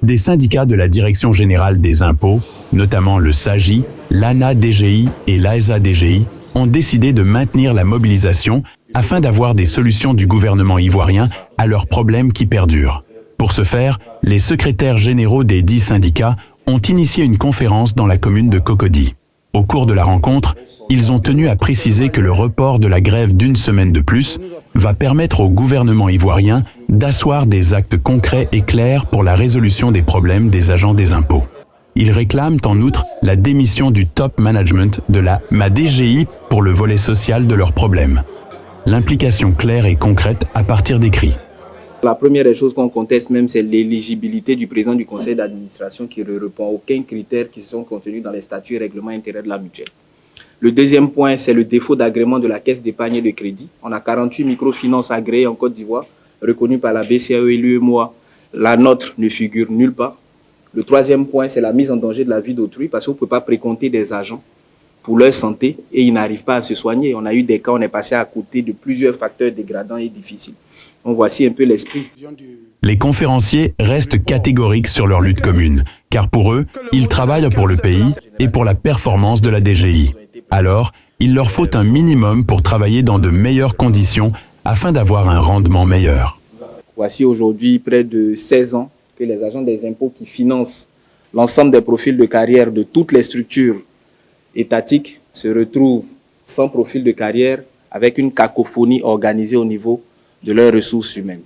des syndicats de la Direction générale des impôts, notamment le SAGI, l'ANA-DGI et l'AESA-DGI, ont décidé de maintenir la mobilisation afin d'avoir des solutions du gouvernement ivoirien à leurs problèmes qui perdurent. Pour ce faire, les secrétaires généraux des 10 syndicats ont initié une conférence dans la commune de Cocody. Au cours de la rencontre, ils ont tenu à préciser que le report de la grève d'une semaine de plus va permettre au gouvernement ivoirien d'asseoir des actes concrets et clairs pour la résolution des problèmes des agents des impôts. Ils réclament en outre la démission du top management de la DGI pour le volet social de leurs problèmes. L'implication claire et concrète à partir d'écrits. La première des choses qu'on conteste même, c'est l'éligibilité du président du conseil d'administration qui ne répond à aucun critère qui sont contenus dans les statuts et règlements intérieurs de la mutuelle. Le deuxième point, c'est le défaut d'agrément de la caisse d'épargne et de crédit. On a 48 microfinances agréées en Côte d'Ivoire, reconnues par la BCAE et l'UEMOA. La nôtre ne figure nulle part. Le troisième point, c'est la mise en danger de la vie d'autrui, parce qu'on ne peut pas précompter des agents pour leur santé et ils n'arrivent pas à se soigner. On a eu des cas, on est passé à côté de plusieurs facteurs dégradants et difficiles. Donc voici un peu l'esprit. Les conférenciers restent catégoriques sur leur lutte commune, car pour eux, ils travaillent pour le pays et pour la performance de la DGI. Alors, il leur faut un minimum pour travailler dans de meilleures conditions afin d'avoir un rendement meilleur. Voici aujourd'hui près de 16 ans que les agents des impôts qui financent l'ensemble des profils de carrière de toutes les structures étatiques se retrouvent sans profil de carrière avec une cacophonie organisée au niveau de leurs ressources humaines.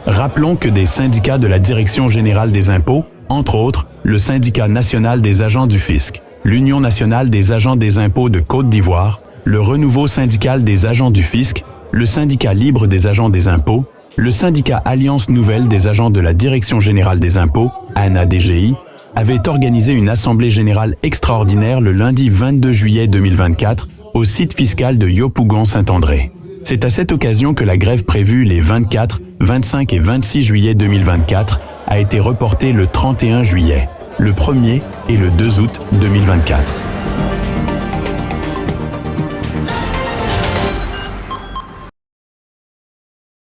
Rappelons que des syndicats de la Direction générale des impôts, entre autres le Syndicat national des agents du fisc, l'Union nationale des agents des impôts de Côte d'Ivoire, le Renouveau syndical des agents du fisc, le Syndicat libre des agents des impôts, le Syndicat Alliance nouvelle des agents de la Direction générale des impôts, ANA-DGI, avaient organisé une assemblée générale extraordinaire le lundi 22 juillet 2024 au site fiscal de Yopougon-Saint-André. C'est à cette occasion que la grève prévue les 24, 25 et 26 juillet 2024 a été reportée le 31 juillet, le 1er et le 2 août 2024.